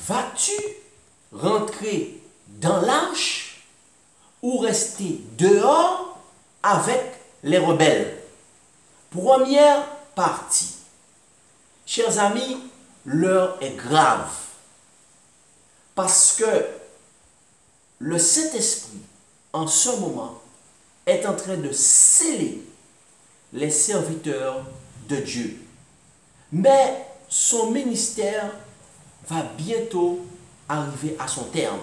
vas-tu rentrer dans l'arche ou rester dehors avec les rebelles? Première partie. Chers amis, l'heure est grave. Parce que le Saint-Esprit, en ce moment, est en train de sceller les serviteurs de Dieu. Mais son ministère va bientôt arriver à son terme.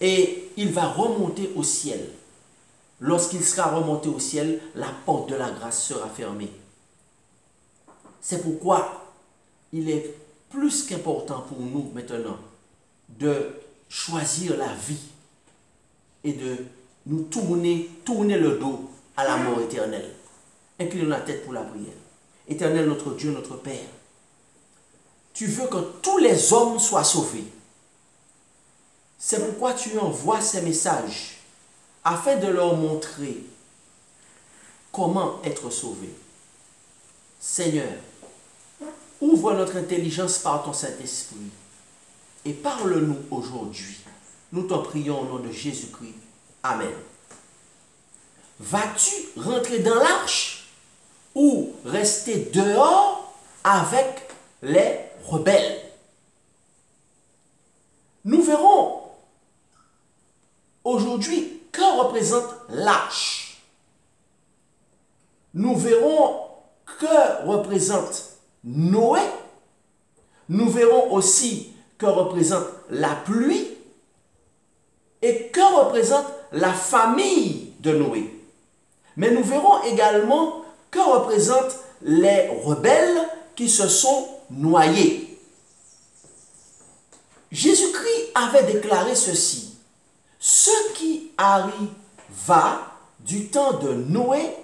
Et il va remonter au ciel. Lorsqu'il sera remonté au ciel, la porte de la grâce sera fermée. C'est pourquoi il est plus qu'important pour nous maintenant de choisir la vie et de nous tourner le dos à la mort éternelle. Inclinons la tête pour la prière. Éternel notre Dieu, notre Père, tu veux que tous les hommes soient sauvés. C'est pourquoi tu envoies ces messages afin de leur montrer comment être sauvés. Seigneur, ouvre notre intelligence par ton Saint-Esprit et parle-nous aujourd'hui. Nous t'en prions au nom de Jésus-Christ. Amen. Vas-tu rentrer dans l'arche ou rester dehors avec les rebelles? Nous verrons aujourd'hui que représente l'arche. Nous verrons que représente Noé. Nous verrons aussi que représente la pluie et que représente la famille de Noé. Mais nous verrons également que représentent les rebelles qui se sont noyés. Jésus-Christ avait déclaré ceci: ce qui arriva du temps de Noé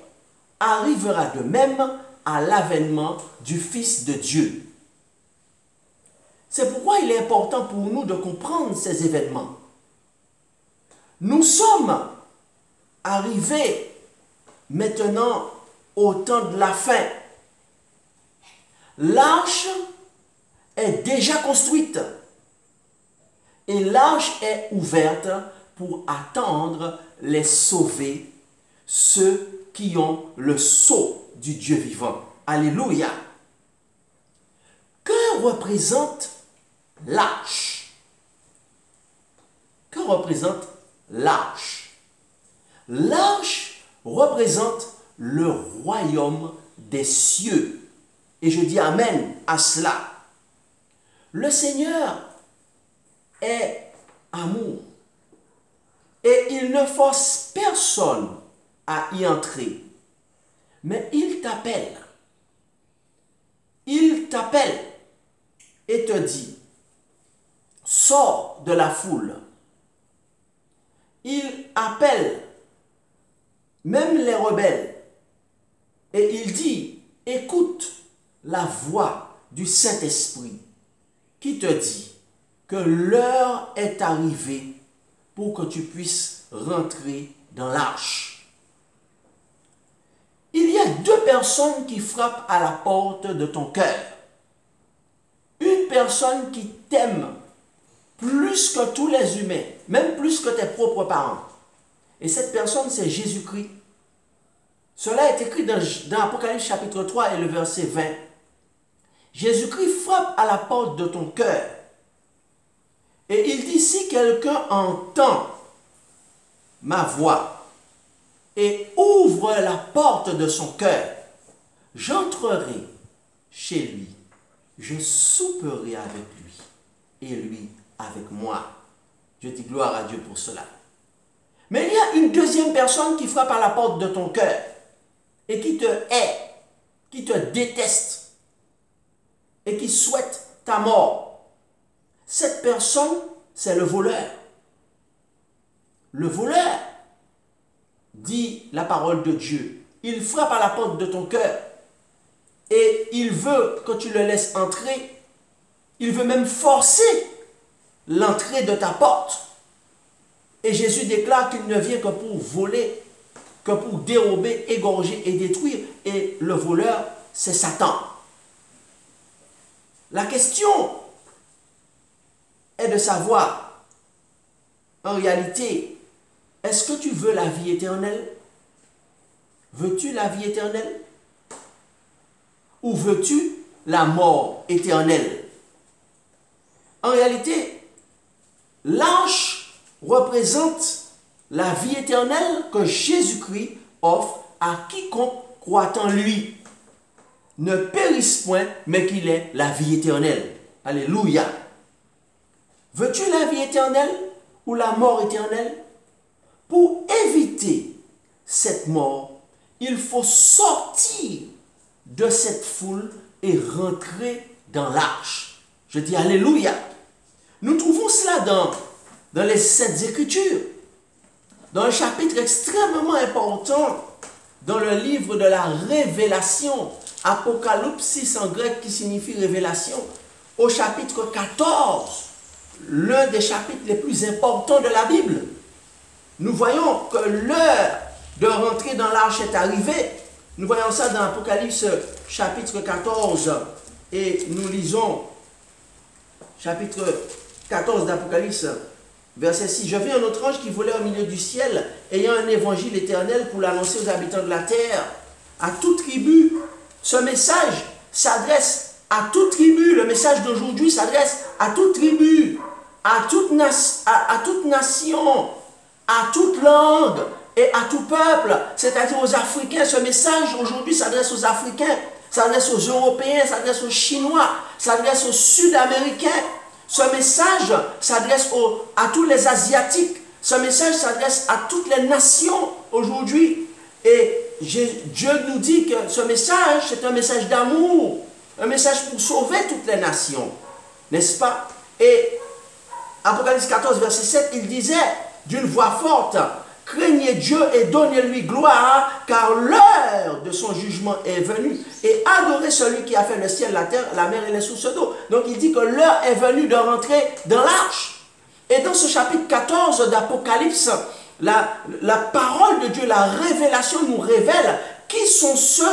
arrivera de même à l'avènement du Fils de Dieu. C'est pourquoi il est important pour nous de comprendre ces événements. Nous sommes arrivés maintenant au temps de la fin. L'arche est déjà construite et l'arche est ouverte pour attendre les sauvés, ceux qui ont le sceau du Dieu vivant. Alléluia. Que représente l'arche? Que représente l'arche? L'arche représente le royaume des cieux. Et je dis amen à cela. Le Seigneur est amour. Et il ne force personne à y entrer. Mais il t'appelle. Il t'appelle et te dit: sors de la foule. Il appelle même les rebelles. Et il dit: écoute la voix du Saint-Esprit qui te dit que l'heure est arrivée pour que tu puisses rentrer dans l'arche. Il y a deux personnes qui frappent à la porte de ton cœur. Une personne qui t'aime plus que tous les humains, même plus que tes propres parents. Et cette personne, c'est Jésus-Christ. Cela est écrit dans Apocalypse chapitre 3 et le verset 20. Jésus-Christ frappe à la porte de ton cœur. Et il dit: si quelqu'un entend ma voix et ouvre la porte de son cœur, j'entrerai chez lui, je souperai avec lui et lui avec moi. Je dis gloire à Dieu pour cela. Mais il y a une deuxième personne qui frappe à la porte de ton cœur et qui te hait, qui te déteste et qui souhaite ta mort. Cette personne, c'est le voleur. Le voleur, dit la parole de Dieu, il frappe à la porte de ton cœur et il veut que tu le laisses entrer. Il veut même forcer l'entrée de ta porte. Et Jésus déclare qu'il ne vient que pour voler, que pour dérober, égorger et détruire. Et le voleur, c'est Satan. La question est de savoir, en réalité, est-ce que tu veux la vie éternelle? Veux-tu la vie éternelle? Ou veux-tu la mort éternelle? En réalité, l'arche représente la vie éternelle que Jésus-Christ offre à quiconque croit en lui. Ne périsse point, mais qu'il ait la vie éternelle. Alléluia. Veux-tu la vie éternelle ou la mort éternelle? Pour éviter cette mort, il faut sortir de cette foule et rentrer dans l'arche. Je dis Alléluia. Nous trouvons cela dans les Saintes Écritures, dans un chapitre extrêmement important, dans le livre de la Révélation, Apocalypsis en grec qui signifie révélation, au chapitre 14, l'un des chapitres les plus importants de la Bible. Nous voyons que l'heure de rentrer dans l'arche est arrivée. Nous voyons ça dans Apocalypse chapitre 14 et nous lisons chapitre 14 d'Apocalypse, verset 6. « Je vis un autre ange qui volait au milieu du ciel, ayant un évangile éternel pour l'annoncer aux habitants de la terre, à toute tribu. » Ce message s'adresse à toute tribu. Le message d'aujourd'hui s'adresse à toute tribu, à toute nation, à toute langue et à tout peuple, c'est-à-dire aux Africains. Ce message aujourd'hui s'adresse aux Africains, s'adresse aux Européens, s'adresse aux Chinois, s'adresse aux Sud-Américains. Ce message s'adresse à tous les Asiatiques. Ce message s'adresse à toutes les nations aujourd'hui. Et Dieu nous dit que ce message, c'est un message d'amour, un message pour sauver toutes les nations, n'est-ce pas? Et Apocalypse 14, verset 7, il disait d'une voix forte, « Craignez Dieu et donnez-lui gloire, car l'heure de son jugement est venue. Et adorez celui qui a fait le ciel, la terre, la mer et les sources d'eau. » Donc il dit que l'heure est venue de rentrer dans l'arche. Et dans ce chapitre 14 d'Apocalypse, la parole de Dieu, la révélation nous révèle qui sont ceux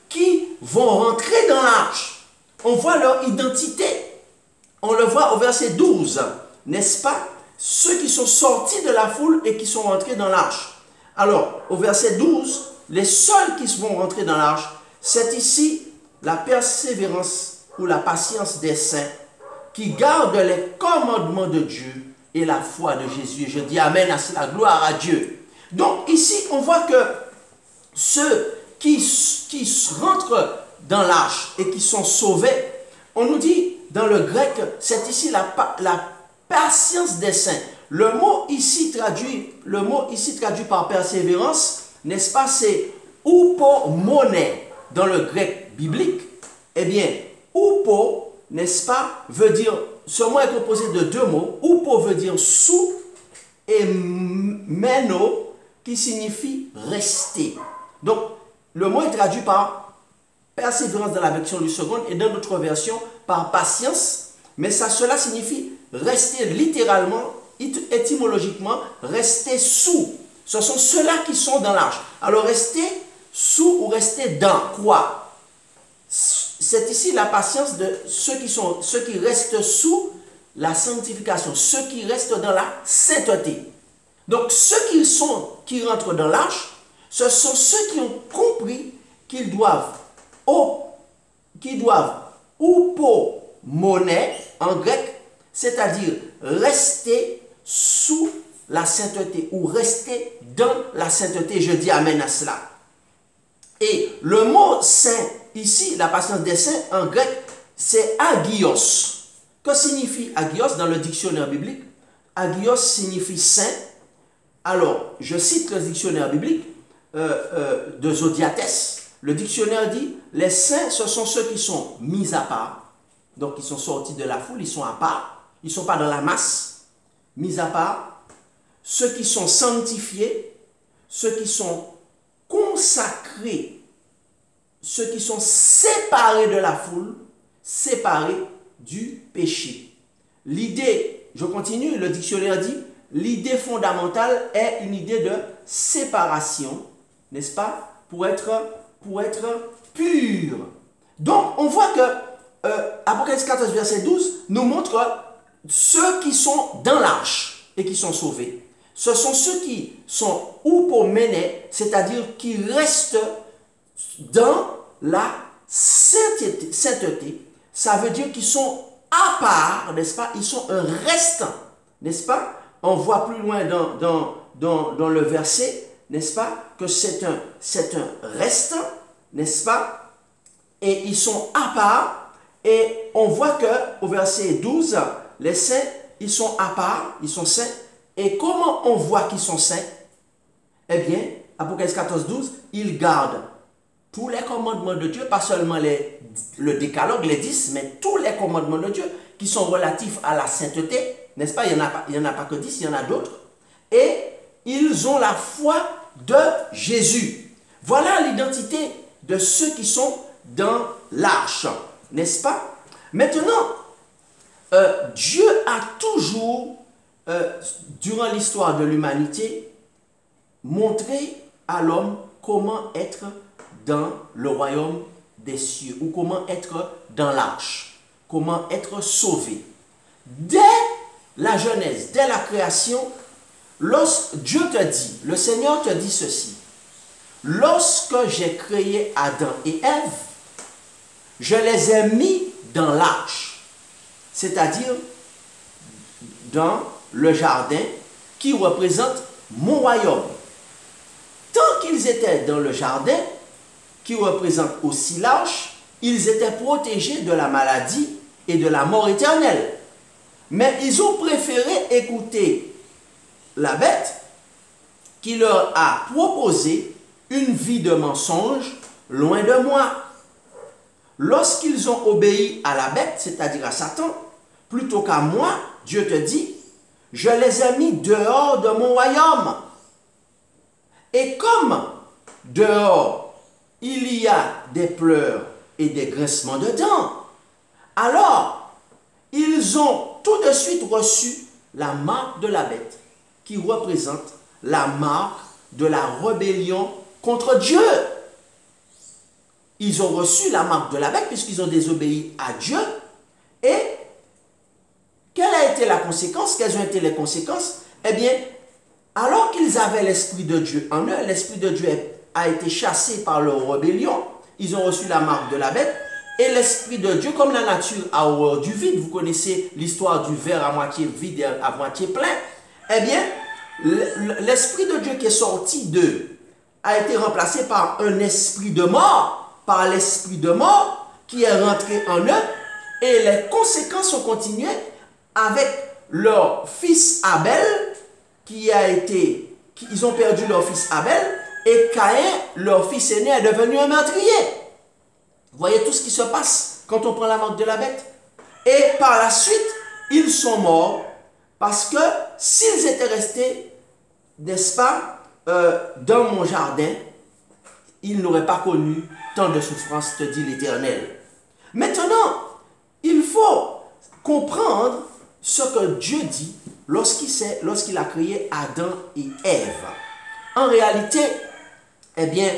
qui vont rentrer dans l'arche. On voit leur identité. On le voit au verset 12, n'est-ce pas? Ceux qui sont sortis de la foule et qui sont rentrés dans l'arche. Alors, au verset 12, les seuls qui vont rentrer dans l'arche, c'est ici la persévérance ou la patience des saints qui gardent les commandements de Dieu et la foi de Jésus. Et je dis Amen à cela, gloire à Dieu. Donc ici, on voit que ceux qui rentrent dans l'arche et qui sont sauvés, on nous dit dans le grec, c'est ici la patience des saints. Le mot ici traduit par persévérance, n'est-ce pas, c'est upomone dans le grec biblique. Eh bien, upo, n'est-ce pas, veut dire, ce mot est composé de deux mots. Upo veut dire sous et meno qui signifie rester. Donc, le mot est traduit par persévérance dans la version du second et dans notre version par patience, mais cela signifie rester littéralement, étymologiquement, rester sous. Ce sont ceux-là qui sont dans l'arche. Alors, rester sous ou rester dans quoi? C'est ici la patience de ceux qui restent sous la sanctification, ceux qui restent dans la sainteté. Donc, ceux qui rentrent dans l'arche, ce sont ceux qui ont compris qu'ils doivent upomone en grec, c'est-à-dire rester sous la sainteté ou rester dans la sainteté. Je dis amen à cela. Et le mot saint, ici, la patience des saints, en grec, c'est agios. Que signifie agios dans le dictionnaire biblique? Agios signifie saint. Alors, je cite le dictionnaire biblique de Zodiates. Le dictionnaire dit, les saints, ce sont ceux qui sont mis à part. Donc, ils sont sortis de la foule, ils sont à part. Ils ne sont pas dans la masse, mis à part. Ceux qui sont sanctifiés, ceux qui sont consacrés, ceux qui sont séparés de la foule, séparés du péché. L'idée, je continue, le dictionnaire dit, l'idée fondamentale est une idée de séparation, n'est-ce pas, pour être pur. Donc, on voit que Apocalypse 14, verset 12, nous montre ceux qui sont dans l'arche et qui sont sauvés, ce sont ceux qui sont upomene, c'est-à-dire qui restent dans la sainteté. Ça veut dire qu'ils sont à part, n'est-ce pas? Ils sont un restant, n'est-ce pas? On voit plus loin dans le verset, n'est-ce pas? Que c'est un restant, n'est-ce pas? Et ils sont à part. Et on voit que au verset 12, les saints, ils sont à part, ils sont saints. Et comment on voit qu'ils sont saints? Eh bien, Apocalypse 14, 12, ils gardent tous les commandements de Dieu, pas seulement le décalogue, les 10, mais tous les commandements de Dieu qui sont relatifs à la sainteté, n'est-ce pas? Il n'y en a pas que 10, il y en a d'autres. Et ils ont la foi de Jésus. Voilà l'identité de ceux qui sont dans l'arche, n'est-ce pas? Maintenant, Dieu a toujours, durant l'histoire de l'humanité, montré à l'homme comment être dans le royaume des cieux ou comment être dans l'arche, comment être sauvé. Dès la Genèse, dès la création, lorsque Dieu te dit, le Seigneur te dit ceci: lorsque j'ai créé Adam et Ève, je les ai mis dans l'arche, c'est-à-dire dans le jardin qui représente mon royaume. Tant qu'ils étaient dans le jardin, qui représente aussi l'arche, ils étaient protégés de la maladie et de la mort éternelle. Mais ils ont préféré écouter la bête qui leur a proposé une vie de mensonge loin de moi. Lorsqu'ils ont obéi à la bête, c'est-à-dire à Satan, plutôt qu'à moi, Dieu te dit, je les ai mis dehors de mon royaume. Et comme dehors, il y a des pleurs et des grincements de dents, alors ils ont tout de suite reçu la marque de la bête, qui représente la marque de la rébellion contre Dieu. Ils ont reçu la marque de la bête puisqu'ils ont désobéi à Dieu. Et quelle a été la conséquence? Quelles ont été les conséquences? Eh bien, alors qu'ils avaient l'Esprit de Dieu en eux, l'Esprit de Dieu a été chassé par leur rébellion, ils ont reçu la marque de la bête, et l'Esprit de Dieu, comme la nature a horreur du vide, vous connaissez l'histoire du verre à moitié vide et à moitié plein, eh bien, l'Esprit de Dieu qui est sorti d'eux a été remplacé par un esprit de mort, par l'Esprit de mort qui est rentré en eux, et les conséquences ont continué avec leur fils Abel, ils ont perdu leur fils Abel, et Caïn, leur fils aîné, est devenu un meurtrier. Vous voyez tout ce qui se passe quand on prend la marque de la bête. Et par la suite, ils sont morts parce que s'ils étaient restés, n'est-ce pas, dans mon jardin, ils n'auraient pas connu tant de souffrances, te dit l'Éternel. Maintenant, il faut comprendre ce que Dieu dit lorsqu'il a créé Adam et Ève. En réalité, eh bien,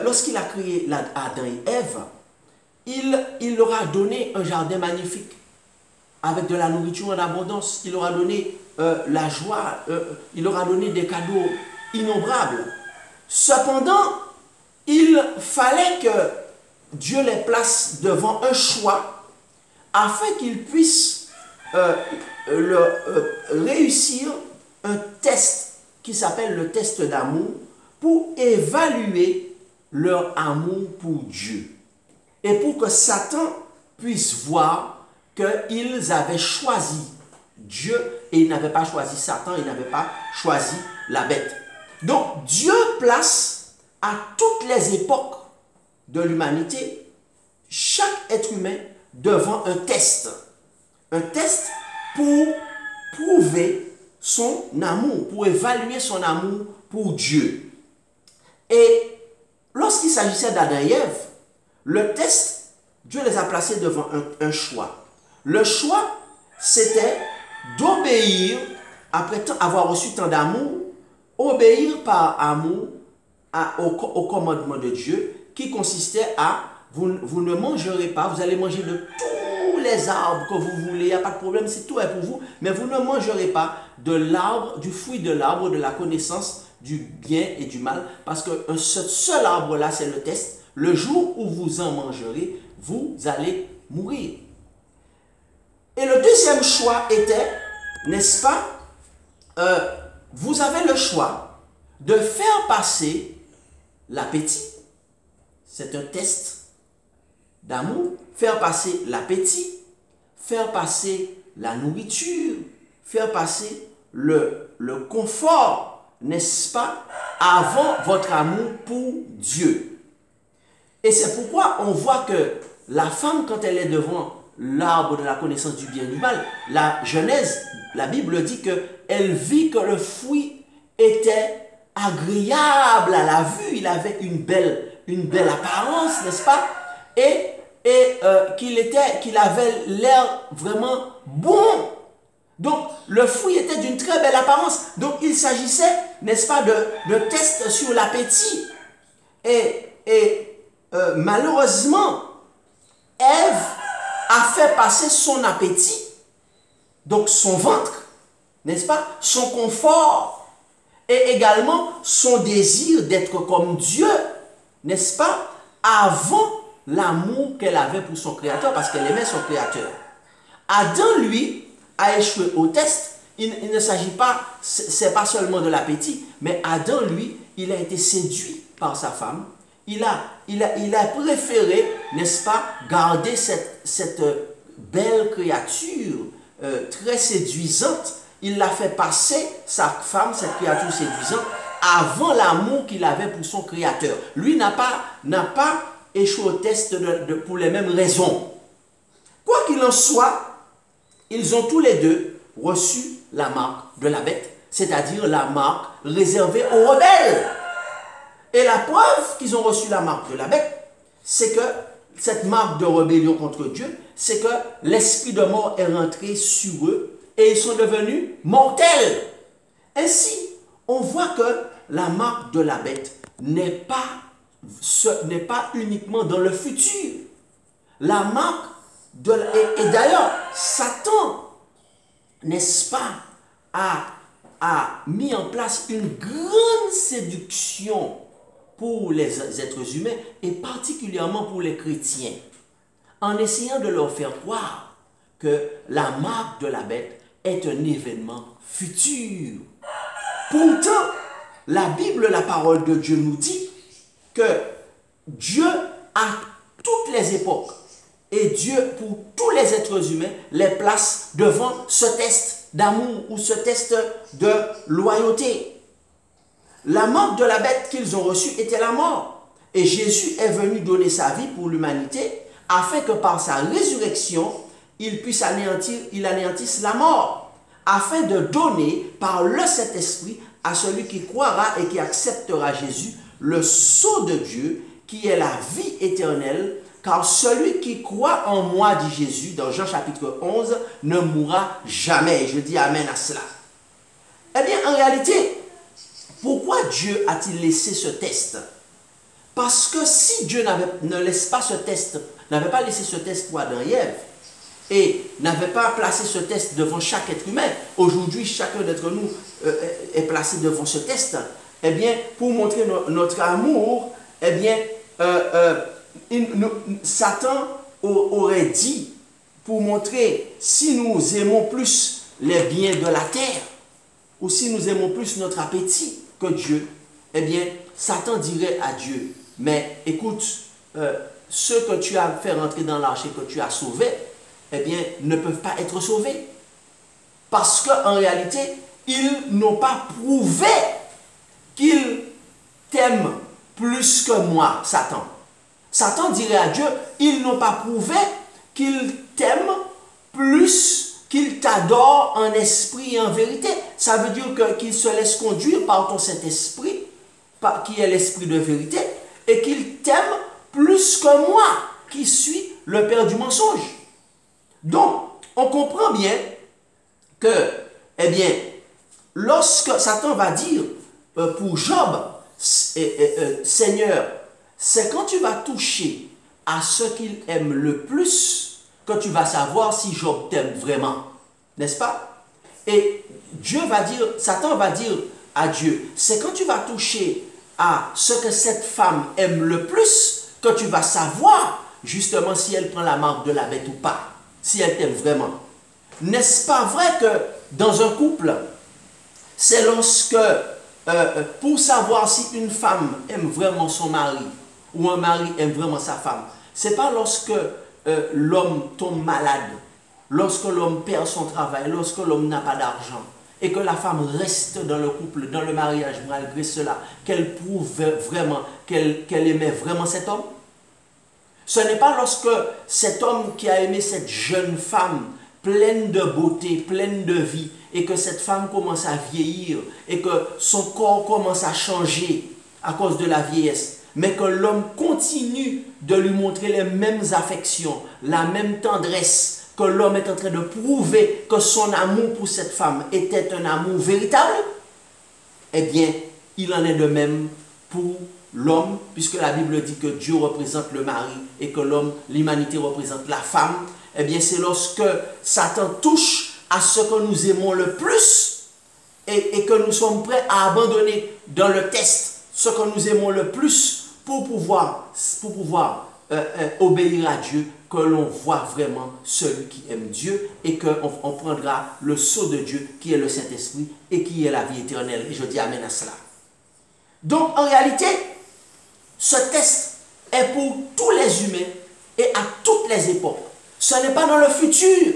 lorsqu'il a créé Adam et Ève, il leur a donné un jardin magnifique, avec de la nourriture en abondance. Il leur a donné la joie, il leur a donné des cadeaux innombrables. Cependant, il fallait que Dieu les place devant un choix afin qu'ils puissent réussir un test qui s'appelle le test d'amour pour évaluer leur amour pour Dieu. Et pour que Satan puisse voir qu'ils avaient choisi Dieu et ils n'avaient pas choisi Satan, ils n'avaient pas choisi la bête. Donc Dieu place à toutes les époques de l'humanité chaque être humain devant un test. Un test pour prouver son amour, pour évaluer son amour pour Dieu. Et lorsqu'il s'agissait d'Adam et Ève, le test, Dieu les a placés devant un choix. Le choix, c'était d'obéir, après avoir reçu tant d'amour, obéir par amour au commandement de Dieu qui consistait à vous ne mangerez pas, vous allez manger de tous les arbres que vous voulez, il n'y a pas de problème, c'est tout est pour vous, mais vous ne mangerez pas de l'arbre, du fruit de l'arbre de la connaissance du bien et du mal, parce que ce seul arbre-là, c'est le test. Le jour où vous en mangerez, vous allez mourir. Et le deuxième choix était, n'est-ce pas, vous avez le choix de faire passer l'appétit. C'est un test d'amour. Faire passer l'appétit, faire passer la nourriture, faire passer le confort, n'est-ce pas, avant votre amour pour Dieu. Et c'est pourquoi on voit que la femme, quand elle est devant l'arbre de la connaissance du bien et du mal, la Genèse, la Bible dit qu'elle vit que le fruit était agréable à la vue, il avait une belle apparence, n'est-ce pas? Et qu'il avait l'air vraiment bon. Donc, le fruit était d'une très belle apparence. Donc, il s'agissait, n'est-ce pas, de tests sur l'appétit. Malheureusement, Ève a fait passer son appétit, donc son ventre, n'est-ce pas, son confort, et également son désir d'être comme Dieu, n'est-ce pas, avant l'amour qu'elle avait pour son Créateur, parce qu'elle aimait son Créateur. Adam, lui, a échoué au test. Il ne s'agit pas, c'est pas seulement de l'appétit, mais Adam, lui, il a été séduit par sa femme. Il a préféré, n'est-ce pas, garder cette belle créature très séduisante. Il l'a fait passer, sa femme, cette créature séduisante, avant l'amour qu'il avait pour son Créateur. Lui n'a pas échoué au test pour les mêmes raisons. Quoi qu'il en soit, ils ont tous les deux reçu la marque de la bête, c'est-à-dire la marque réservée aux rebelles. Et la preuve qu'ils ont reçu la marque de la bête, c'est que cette marque de rébellion contre Dieu, c'est que l'esprit de mort est rentré sur eux et ils sont devenus mortels. Ainsi, on voit que la marque de la bête n'est pas uniquement dans le futur. La marque de la... Et d'ailleurs, Satan, n'est-ce pas, a mis en place une grande séduction pour les êtres humains et particulièrement pour les chrétiens, en essayant de leur faire croire que la marque de la bête est un événement futur. Pourtant, la Bible, la parole de Dieu nous dit que Dieu, à toutes les époques, et Dieu, pour tous les êtres humains, les place devant ce test d'amour ou ce test de loyauté. La marque de la bête qu'ils ont reçue était la mort. Et Jésus est venu donner sa vie pour l'humanité afin que par sa résurrection, il anéantisse la mort, afin de donner par le Saint-Esprit à celui qui croira et qui acceptera Jésus le sceau de Dieu qui est la vie éternelle, car celui qui croit en moi, dit Jésus dans Jean chapitre 11, ne mourra jamais. Je dis amen à cela. Eh bien, en réalité, pourquoi Dieu a-t-il laissé ce test? Parce que si Dieu n'avait pas laissé ce test pour Adam et Ève, et n'avait pas placé ce test devant chaque être humain, aujourd'hui chacun d'entre nous est placé devant ce test, eh bien, pour montrer notre amour, eh bien, Satan aurait dit, pour montrer si nous aimons plus les biens de la terre, ou si nous aimons plus notre appétit que Dieu, eh bien, Satan dirait à Dieu, mais écoute, ceux que tu as fait rentrer dans l'arche et que tu as sauvés, eh bien, ne peuvent pas être sauvés. Parce qu'en réalité, ils n'ont pas prouvé qu'ils t'aiment plus que moi, Satan. Satan dirait à Dieu, ils n'ont pas prouvé qu'ils t'aiment plus qu'ils t'adorent en esprit et en vérité. Ça veut dire qu'ils se laissent conduire par ton Saint-Esprit, qui est l'esprit de vérité, et qu'ils t'aiment plus que moi, qui suis le père du mensonge. Donc, on comprend bien que, eh bien, lorsque Satan va dire pour Job, Seigneur, c'est quand tu vas toucher à ce qu'il aime le plus que tu vas savoir si Job t'aime vraiment. N'est-ce pas? Et Dieu va dire, Satan va dire à Dieu, c'est quand tu vas toucher à ce que cette femme aime le plus que tu vas savoir justement si elle prend la marque de la bête ou pas, si elle t'aime vraiment. N'est-ce pas vrai que dans un couple, c'est lorsque, pour savoir si une femme aime vraiment son mari ou un mari aime vraiment sa femme, c'est pas lorsque l'homme tombe malade, lorsque l'homme perd son travail, lorsque l'homme n'a pas d'argent, et que la femme reste dans le couple, dans le mariage, malgré cela, qu'elle prouve vraiment qu'elle aimait vraiment cet homme. Ce n'est pas lorsque cet homme qui a aimé cette jeune femme, pleine de beauté, pleine de vie, et que cette femme commence à vieillir, et que son corps commence à changer à cause de la vieillesse, mais que l'homme continue de lui montrer les mêmes affections, la même tendresse, que l'homme est en train de prouver que son amour pour cette femme était un amour véritable, eh bien, il en est de même pour l'homme, puisque la Bible dit que Dieu représente le mari et que l'homme, l'humanité représente la femme. Eh bien, c'est lorsque Satan touche à ce que nous aimons le plus et que nous sommes prêts à abandonner dans le test ce que nous aimons le plus pour pouvoir obéir à Dieu, que l'on voit vraiment celui qui aime Dieu et qu'on prendra le sceau de Dieu qui est le Saint-Esprit et qui est la vie éternelle. Et je dis amen à cela. Donc en réalité, ce test est pour tous les humains et à toutes les époques. Ce n'est pas dans le futur.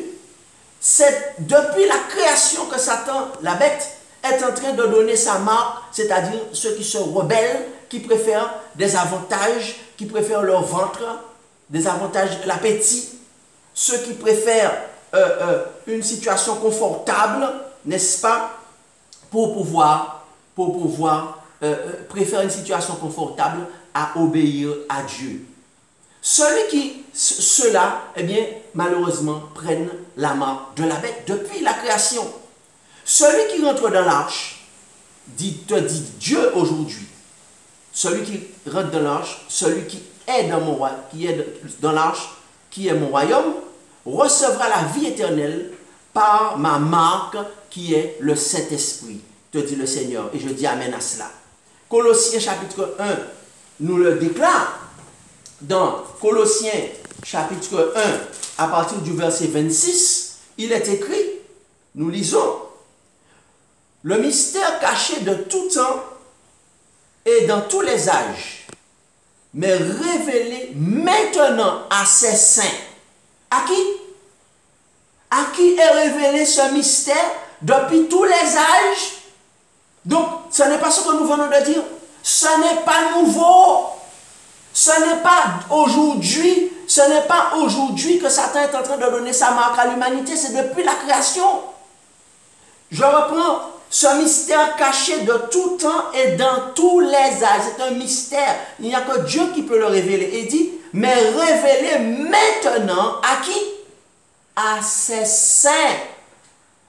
C'est depuis la création que Satan, la bête, est en train de donner sa marque, c'est-à-dire ceux qui se rebellent, qui préfèrent des avantages, qui préfèrent leur ventre, des avantages, l'appétit, ceux qui préfèrent une situation confortable, n'est-ce pas, pour pouvoir préférer une situation confortable à obéir à Dieu. Ceux-là, eh bien, malheureusement, prennent la marque de la bête depuis la création. Celui qui rentre dans l'arche, te dit Dieu aujourd'hui, celui qui rentre dans l'arche, celui qui est dans l'arche, qui est mon royaume, recevra la vie éternelle par ma marque qui est le Saint-Esprit, te dit le Seigneur. Et je dis amen à cela. Colossiens chapitre 1 nous le déclare. Dans Colossiens chapitre 1, à partir du verset 26, il est écrit, nous lisons, « Le mystère caché de tout temps et dans tous les âges, mais révélé maintenant à ses saints. » À qui? À qui est révélé ce mystère depuis tous les âges? Donc, ce n'est pas ce que nous venons de dire. Ce n'est pas nouveau. Ce n'est pas aujourd'hui. Ce n'est pas aujourd'hui que Satan est en train de donner sa marque à l'humanité. C'est depuis la création. Je reprends. Ce mystère caché de tout temps et dans tous les âges. C'est un mystère. Il n'y a que Dieu qui peut le révéler. Il dit, mais révélé maintenant à qui? À ses saints.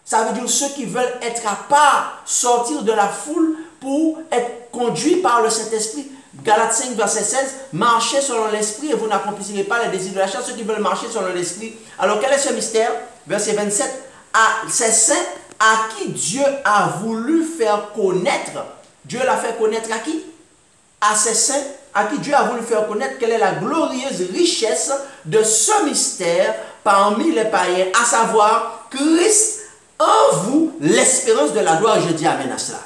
Ça veut dire ceux qui veulent être à part, sortir de la foule pour être conduits par le Saint-Esprit. Galates 5, verset 16, marchez selon l'Esprit et vous n'accomplirez pas les désirs de la chair, ceux qui veulent marcher selon l'Esprit. Alors quel est ce mystère? Verset 27, à ces saints à qui Dieu a voulu faire connaître. Dieu l'a fait connaître à qui? À ces saints à qui Dieu a voulu faire connaître quelle est la glorieuse richesse de ce mystère parmi les païens, à savoir Christ en vous, l'espérance de la gloire. Je dis amen à cela.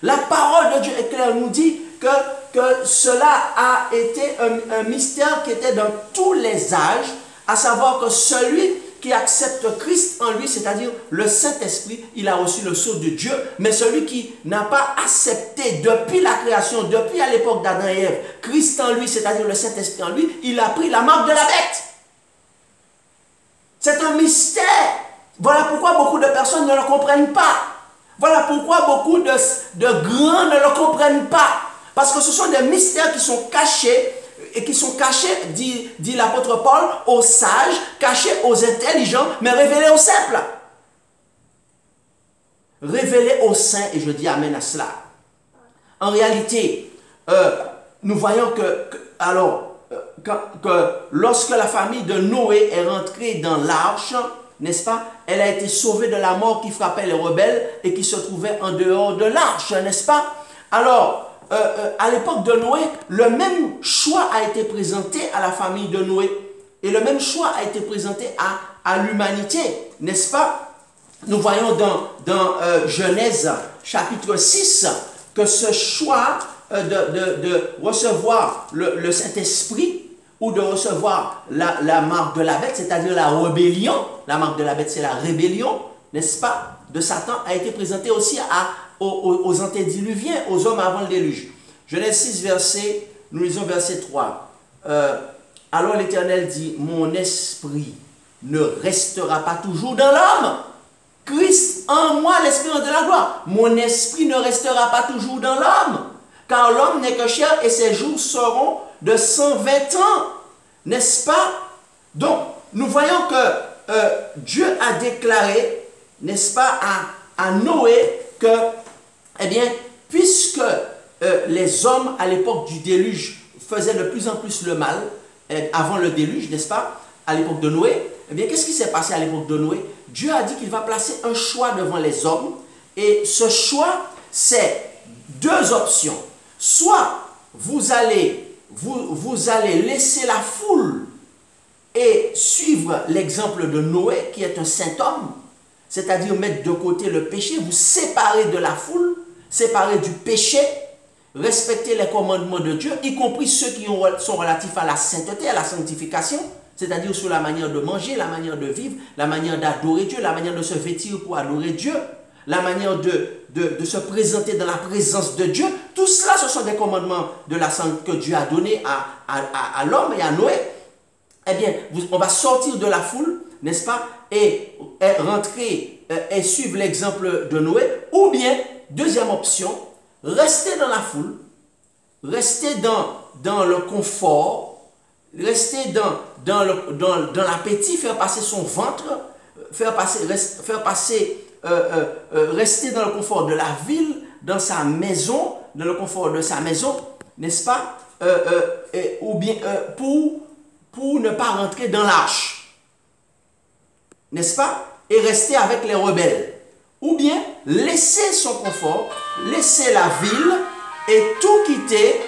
La parole de Dieu est claire, nous dit que cela a été un mystère qui était dans tous les âges, à savoir que celui qui accepte Christ en lui, c'est-à-dire le Saint-Esprit, il a reçu le sceau de Dieu, mais celui qui n'a pas accepté depuis la création, depuis à l'époque d'Adam et Ève, Christ en lui, c'est-à-dire le Saint-Esprit en lui, il a pris la marque de la bête. C'est un mystère. Voilà pourquoi beaucoup de personnes ne le comprennent pas. Voilà pourquoi beaucoup de grands ne le comprennent pas. Parce que ce sont des mystères qui sont cachés, et qui sont cachés, dit l'apôtre Paul, aux sages, cachés aux intelligents, mais révélés aux simples. Révélés aux saints, et je dis amen à cela. En réalité, nous voyons que lorsque la famille de Noé est rentrée dans l'arche, n'est-ce pas, elle a été sauvée de la mort qui frappait les rebelles et qui se trouvaient en dehors de l'arche, n'est-ce pas? Alors, à l'époque de Noé, le même choix a été présenté à la famille de Noé. Et le même choix a été présenté à l'humanité, n'est-ce pas? Nous voyons dans Genèse chapitre 6 que ce choix de recevoir le Saint-Esprit ou de recevoir la marque de la bête, c'est-à-dire la rébellion, la marque de la bête c'est la rébellion, n'est-ce pas, de Satan, a été présenté aussi aux antédiluviens, aux hommes avant le déluge. Genèse 6, nous lisons verset 3. Alors l'Éternel dit, mon esprit ne restera pas toujours dans l'homme. Christ en moi, l'espérance de la gloire. Mon esprit ne restera pas toujours dans l'homme. Car l'homme n'est que chair et ses jours seront de 120 ans. N'est-ce pas? Donc, nous voyons que Dieu a déclaré, n'est-ce pas, à Noé que, eh bien, puisque les hommes à l'époque du déluge faisaient de plus en plus le mal, avant le déluge, n'est-ce pas, à l'époque de Noé, eh bien, qu'est-ce qui s'est passé à l'époque de Noé? Dieu a dit qu'il va placer un choix devant les hommes, et ce choix, c'est deux options. Soit vous allez laisser la foule et suivre l'exemple de Noé, qui est un saint homme, c'est-à-dire mettre de côté le péché, vous séparer de la foule, séparer du péché, respecter les commandements de Dieu, y compris ceux qui sont relatifs à la sainteté, à la sanctification, c'est-à-dire sur la manière de manger, la manière de vivre, la manière d'adorer Dieu, la manière de se vêtir pour adorer Dieu, la manière de se présenter dans la présence de Dieu. Tout cela, ce sont des commandements de la sainteté que Dieu a donnés à l'homme et à Noé. Eh bien, on va sortir de la foule, n'est-ce pas, et rentrer et suivre l'exemple de Noé, ou bien, deuxième option, rester dans la foule, rester dans le confort, rester dans l'appétit, faire passer son ventre, rester dans le confort de la ville, dans sa maison, dans le confort de sa maison, n'est-ce pas, ou bien pour ne pas rentrer dans l'arche, n'est-ce pas, et rester avec les rebelles. Ou bien laisser son confort, laisser la ville et tout quitter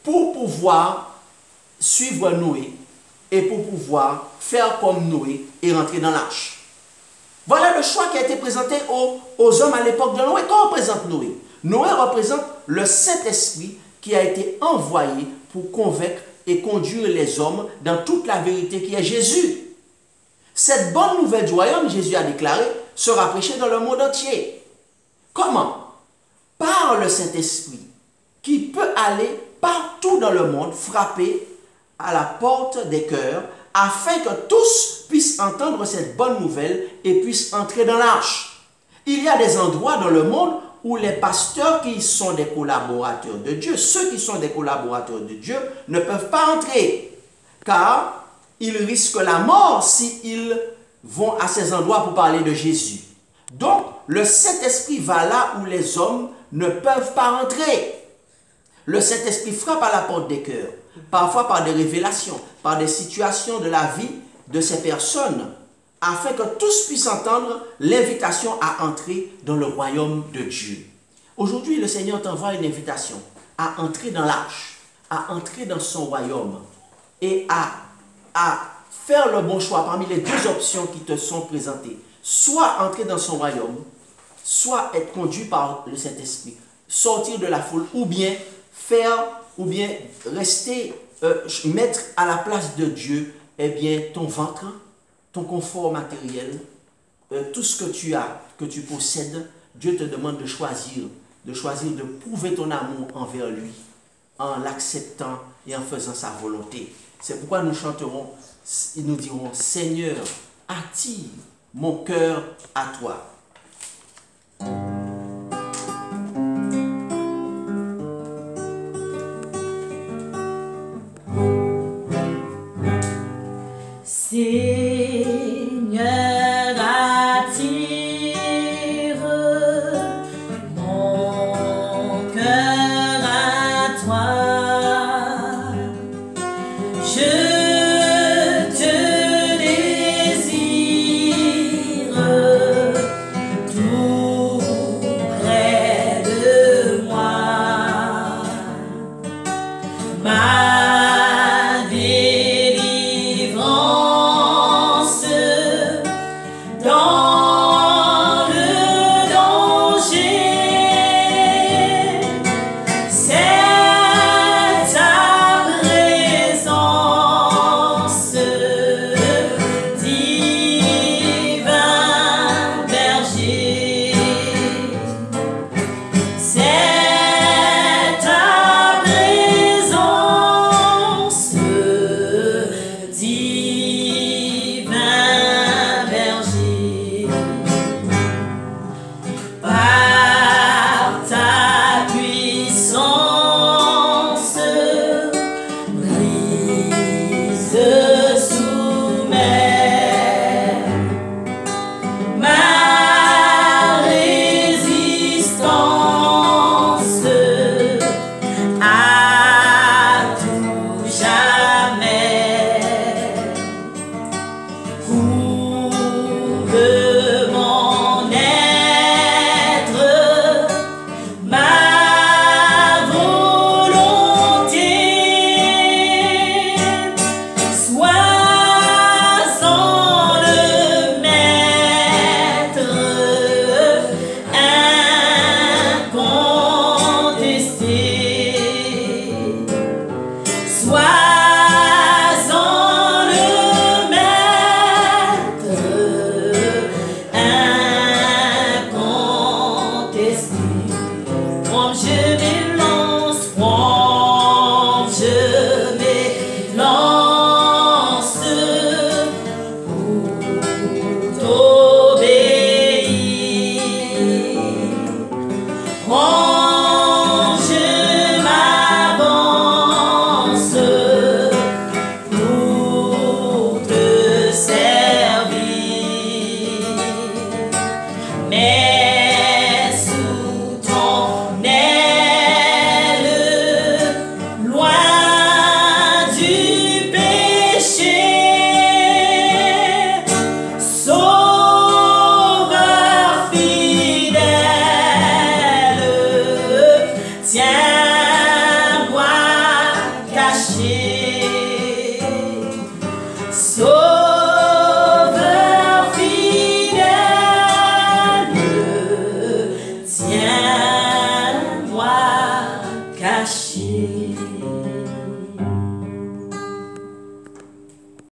pour pouvoir suivre Noé et pour pouvoir faire comme Noé et rentrer dans l'arche. Voilà le choix qui a été présenté aux hommes à l'époque de Noé. Qu'en représente Noé? Noé représente le Saint-Esprit qui a été envoyé pour convaincre et conduire les hommes dans toute la vérité qui est Jésus. Cette bonne nouvelle du royaume, Jésus a déclaré, sera prêchée dans le monde entier. Comment? Par le Saint-Esprit, qui peut aller partout dans le monde, frapper à la porte des cœurs, afin que tous puissent entendre cette bonne nouvelle et puissent entrer dans l'arche. Il y a des endroits dans le monde où les pasteurs qui sont des collaborateurs de Dieu, ceux qui sont des collaborateurs de Dieu, ne peuvent pas entrer, car ils risquent la mort s'ils vont à ces endroits pour parler de Jésus. Donc, le Saint-Esprit va là où les hommes ne peuvent pas entrer. Le Saint-Esprit frappe à la porte des cœurs, parfois par des révélations, par des situations de la vie de ces personnes, afin que tous puissent entendre l'invitation à entrer dans le royaume de Dieu. Aujourd'hui, le Seigneur t'envoie une invitation à entrer dans l'arche, à entrer dans son royaume et à faire le bon choix parmi les deux options qui te sont présentées. Soit entrer dans son royaume, soit être conduit par le Saint-Esprit, sortir de la foule, ou bien rester, mettre à la place de Dieu, eh bien, ton ventre, ton confort matériel, tout ce que tu as, que tu possèdes. Dieu te demande de choisir de prouver ton amour envers lui, en l'acceptant et en faisant sa volonté. C'est pourquoi nous chanterons, nous dirons, Seigneur, attire mon cœur à toi. Seigneur,